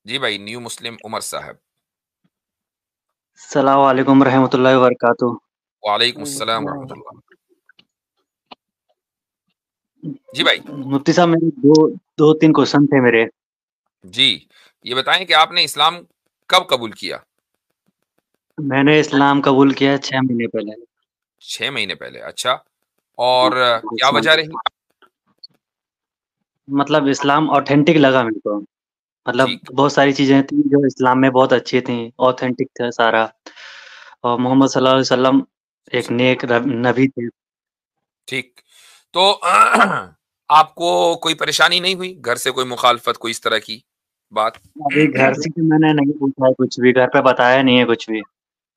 जी भाई, न्यू मुस्लिम उमर साहब। अस्सलाम वालेकुम रहमतुल्लाहि व बरकातुहू। वालेकुम अस्सलाम रहमतुल्लाह। जी भाई। मुफ्ती साहब मेरे दो तीन क्वेश्चन थे मेरे। जी, ये बताएं कि आपने इस्लाम कब कबूल किया? मैंने इस्लाम कबूल किया 6 महीने पहले। 6 महीने पहले, अच्छा। और क्या इस्लाम वजह रही? मतलब इस्लाम ऑथेंटिक लगा मेरे को। मतलब ठीक, बहुत सारी चीज़ें थी जो इस्लाम में बहुत अच्छी थी, ऑथेंटिक था सारा। और मोहम्मद सल्लल्लाहु अलैहि वसल्लम एक नेक नबी थे। ठीक। तो आपको कोई परेशानी नहीं हुई? घर से कोई मुखालफत, कोई इस तरह की बात? अभी घर से तो मैंने नहीं पूछा है कुछ भी, घर पे बताया नहीं है कुछ भी।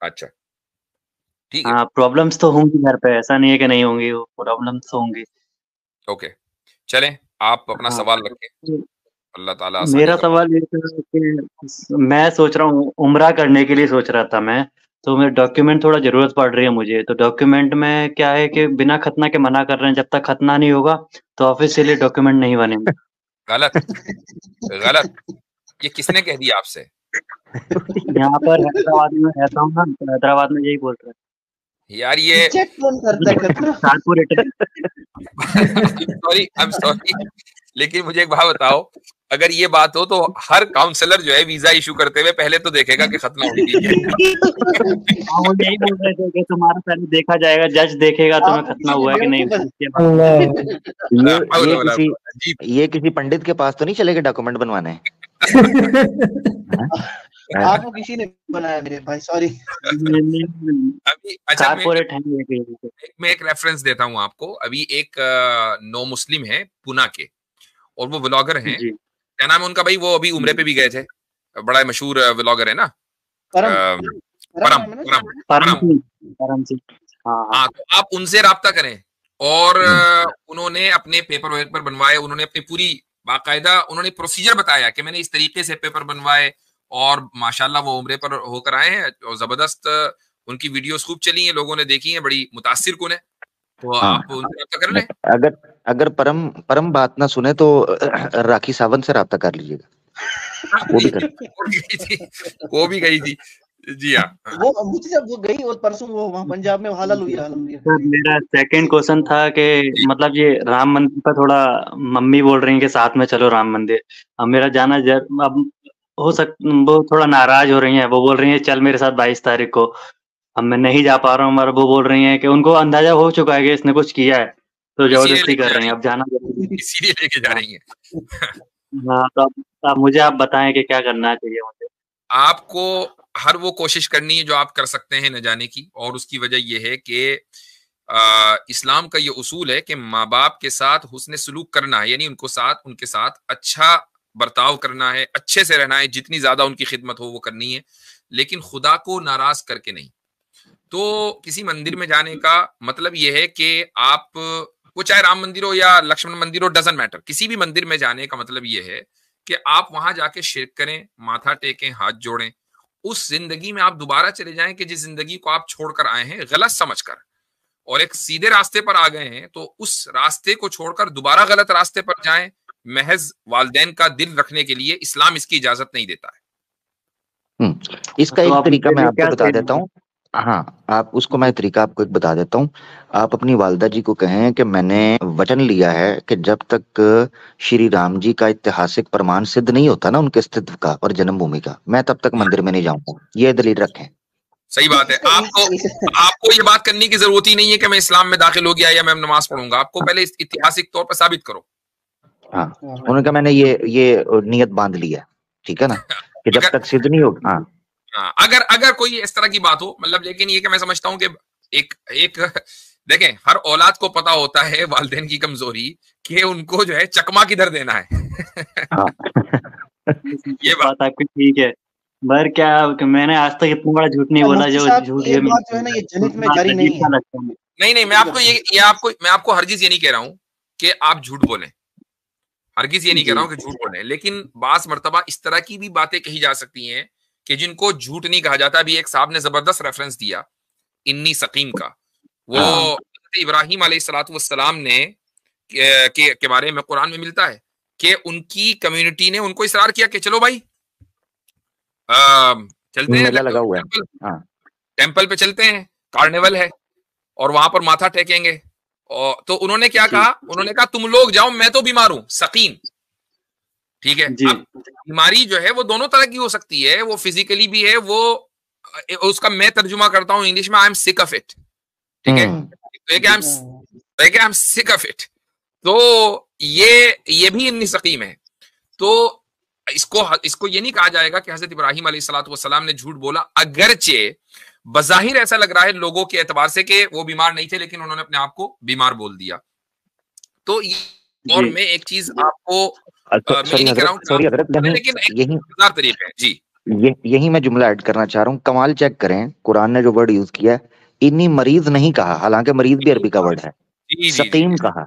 अच्छा, ठीक है। हाँ, प्रॉब्लम्स तो होंगी घर पे, ऐसा नहीं है कि नहीं होंगी, वो प्रॉब्लम्स तो होंगी। ओके, चलें, आप अपना हाँ। सवाल रखें, अल्लाह ताला आसानी मेरा करो। सवाल ये था कि मैं सोच रहा हूँ उम्रा करने के लिए सोच रहा था मैं। तो मेरे डॉक्यूमेंट थोड़ा ज़रूरत पड़ रही है मुझे। तो डॉक्यूमेंट में क्या है कि बिना खतना के मना कर रहे हैं, जब तक खतना नहीं होगा तो ऑफिशियली डॉक्यूमेंट नहीं बनेंगे। गलत, गलत। ये किसने कह दिया आपसे? यहाँ पर हैदराबाद में रहता हूँ ना, तो हैदराबाद में यही बोल रहे यार ये चेक कौन करता है खतना? Corporator. Sorry, I am sorry, लेकिन मुझे एक बात बताओ, अगर ये बात हो तो हर काउंसलर जो है वीजा इशू करते हुए पहले तो देखेगा कि खतना हुई थी क्या। हाँ, वो यही बोल रहे थे कि तुम्हारा पहले देखा जाएगा, जज देखेगा तुम्हें आपको खतना किसी ने हुआ है कि नहीं बेवकूफ हुआ, बना उसके बाद। अल्लाह। ला हौल ये वला किसी कुव्वत, अजीब। ये किसी पंडित के पास तो नहीं चलेगा डॉक्यूमेंट बनवाने? हाँ? हाँ? आपको किसी ने बनाया मेरे भाई, सॉरी। अभी अच्छा, कारपोरेट है ये कहीं से। मैं एक रेफरेंस देता हूँ आपको। अभी एक नो मुस्लिम है पुना के, और वो व्लॉगर हैं। जी। क्या नाम है उनका भाई? वो अभी उम्रे पे भी गए थे, बड़ा मशहूर व्लॉगर है ना, परम परम परम नाम है ना परम शायद। परम परम। सिंह। परम सिंह। हाँ हाँ। हाँ, तो आप उनसे राब्ता करें। और हम्म। उन्होंने अपने पेपर वेपर बनवाए, उन्होंने अपनी पूरी बाकायदा उन्होंने प्रोसीजर बताया कि मैंने इस तरीके से पेपर बनवाए, और माशाल्लाह वो उम्रे पर होकर आए हैं, और जबरदस्त उनकी वीडियोस खूब चली हैं, लोगों ने देखी हैं, बड़ी मुतासिर कुन है। तो आप हाँ, उनसे राब्ता कर लें। अगर अगर परम परम बात ना सुने तो राखी सावंत से राब्ता कर लीजिएगा, हाँ, वो जी, भी कर। वो भी गई थी, वो भी गई थी। जी हाँ। वो मुझे जब वो गई और परसों वो वहाँ पंजाब में हालल हुई सर मेरा सेकंड क्वेश्चन था कि जी, मतलब ये राम मंदिर का थोड़ा, मम्मी बोल रही है कि साथ में चलो राम मंदिर। अब मेरा जाना अब हो सक वो थोड़ा नाराज हो रही हैं, वो बोल रही हैं चल मेरे साथ 22 तारीख को। अब मैं नहीं जा पा रहा हूँ, मगर वो बोल रही हैं कि उनको अंदाजा हो चुका है कि इसने कुछ किया है, तो इसीलिए जबरदस्ती लेके कर जा रही रही हैं, हैं, अब जाना जरूरी है। इसीलिए लेके जा हाँ। रही हैं। हाँ, तो अब मुझे आप बताएं कि क्या करना चाहिए मुझे। आपको हर वो कोशिश करनी है जो आप कर सकते हैं न जाने की, और उसकी वजह यह है कि इस्लाम का ये उसूल है कि माँ बाप के साथ हुस्न सलूक करना है, यानी उनके साथ अच्छा बर्ताव करना है, अच्छे से रहना है, जितनी ज्यादा उनकी खिदमत हो वो करनी है, लेकिन खुदा को नाराज करके नहीं। तो किसी मंदिर में जाने का मतलब यह है कि आप, वो चाहे राम मंदिर हो या लक्ष्मण मंदिर हो, डजंट मैटर, किसी भी मंदिर में जाने का मतलब यह है कि आप वहां जाके शिरक करें, माथा टेकें, हाथ जोड़ें, उस जिंदगी में आप दोबारा चले जाएं कि जिस जिंदगी को आप छोड़कर आए हैं गलत समझकर, और एक सीधे रास्ते पर आ गए हैं, तो उस रास्ते को छोड़कर दोबारा गलत रास्ते पर जाएं महज वालदैन का दिल रखने के लिए, इस्लाम इसकी इजाजत नहीं देता है। इसका तो एक आप तरीका मेरे मैं लिए आपको क्या बता सही देता रहेगा? हूँ। हाँ, आप उसको मैं तरीका आपको एक बता देता हूँ। आप अपनी वालदा जी को कहें कि मैंने वचन लिया है कि जब तक श्री राम जी का ऐतिहासिक प्रमाण सिद्ध नहीं होता ना उनके अस्तित्व का और जन्मभूमि का, मैं तब तक मंदिर में नहीं जाऊंगा। ये दलील रखें। सही नहीं बात है। इसका आपको आपको ये बात करने की जरूरत ही नहीं है कि मैं इस्लाम में दाखिल हो गया या मैं नमाज पढ़ूंगा, आपको पहले ऐतिहासिक तौर पर साबित करो। हाँ, उन्होंने कहा मैंने ये नियत बांध लिया है, ठीक है ना, कि जब अगर तक सिद्ध नहीं होगा। हाँ। हाँ, अगर अगर कोई इस तरह की बात हो, मतलब, लेकिन ये कि मैं समझता हूं कि एक एक देखें, हर औलाद को पता होता है वालिदैन की कमजोरी, कि उनको जो है चकमा किधर देना है। हाँ। ये बात। बात आपकी ठीक है, मगर क्या कि मैंने आज तक इतना बड़ा झूठ नहीं बोला मुफ्ती जो साहब झूठ की ये एक मैंने बात जो है बोला ना, है। ये तो जनित में थोड़ा जारी अजीब नहीं सा है। लगता है। नहीं नहीं, मैं आपको हरगिज ये नहीं कह रहा हूं कि आप झूठ बोलें, हरगिज ये नहीं कह जी। रहा हूं कि झूठ बोलें, लेकिन बास मर्तबा इस तरह की भी बातें कही जा सकती हैं कि जिनको झूठ नहीं कहा जाता। अभी एक साहब ने जबरदस्त रेफरेंस दिया इन्नी सकीम का, वो हाँ। इब्राहिम अलैहिस्सलाम ने के बारे में कुरान में मिलता है कि उनकी कम्युनिटी ने उनको इसरार किया कि चलो भाई, चलते हैं, मेला लगा हुआ है। हाँ, टेम्पल पे चलते हैं, कार्निवल है और वहां पर माथा टेकेंगे। और तो उन्होंने क्या कहा, उन्होंने कहा तुम लोग जाओ, मैं तो बीमार हूं, सकीम। ठीक है, अब बीमारी जो है वो दोनों तरह की हो सकती है, वो फिजिकली भी है, वो उसका मैं तर्जुमा करता हूं इंग्लिश में, I am sick of it. ठीक है, तो I am sick of it, तो ये भी इन्नी सकीम है। तो इसको ये नहीं कहा जाएगा कि हजरत इब्राहिम अलैहिस्सलाम ने झूठ बोला, अगरचे बज़ाहिर ऐसा लग रहा है लोगों के एतबार से कि वो बीमार नहीं थे, लेकिन उन्होंने अपने आप को बीमार बोल दिया। तो और मैं एक चीज आपको मैं नहीं कह रहा हूं, लेकिन यही तरीके हैं जी, यही मैं जुमला ऐड करना चाह रहा हूँ। कमाल चेक करें, कुरान ने जो वर्ड यूज किया है, इन्हीं मरीज नहीं कहा, हालांकि मरीज भी अरबी का वर्ड है, सकीम कहा।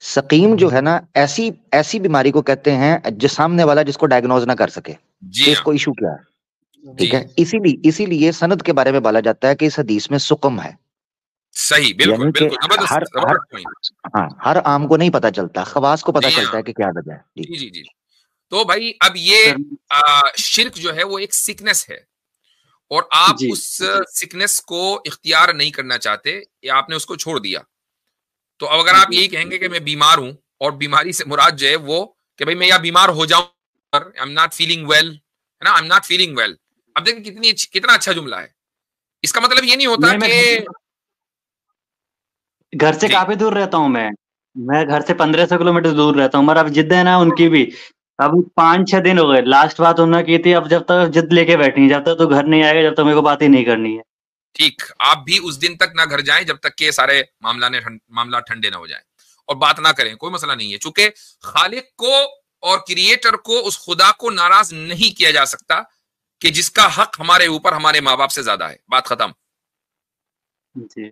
सकीम जो है ना, ऐसी बीमारी को कहते हैं जो सामने वाला जिसको डायग्नोज ना कर सके कि इसको इशू क्या है। ठीक है, इसीलिए सनद के बारे में बोला जाता है कि इस हदीस में सुकम है। सही, बिल्कुल बिल्कुल, हर आम को नहीं पता चलता, खवास को पता चलता है कि क्या वजह है। जी जी। तो भाई अब ये शिर्क जो है वो एक सिकनेस है, और आप उस सिकनेस को इख्तियार नहीं करना चाहते, या आपने उसको छोड़ दिया। तो अगर आप यही कहेंगे कि मैं बीमार हूं, और बीमारी से मुराद जो है वो कि भाई मैं या बीमार हो जाऊं, I am not feeling well, है ना, I am not feeling well. अब देखिए कितना अच्छा जुमला है। इसका मतलब ये नहीं होता कि घर से काफी दूर रहता हूँ मैं घर से 1500 किलोमीटर दूर रहता हूँ, मगर अब जिद है ना उनकी भी, अब 5-6 दिन हो गए, लास्ट बात उन्होंने की थी, अब जब तक जिद लेके बैठी है, जब तक तो घर नहीं आएगा, जब तक मेरे को बात ही नहीं करनी है। ठीक, आप भी उस दिन तक ना घर जाएं जब तक के सारे मामला ठंडे ना हो जाए, और बात ना करें, कोई मसला नहीं है, चूंकि खालिक को और क्रिएटर को, उस खुदा को नाराज नहीं किया जा सकता कि जिसका हक हमारे ऊपर हमारे माँ बाप से ज्यादा है। बात खत्म। जी।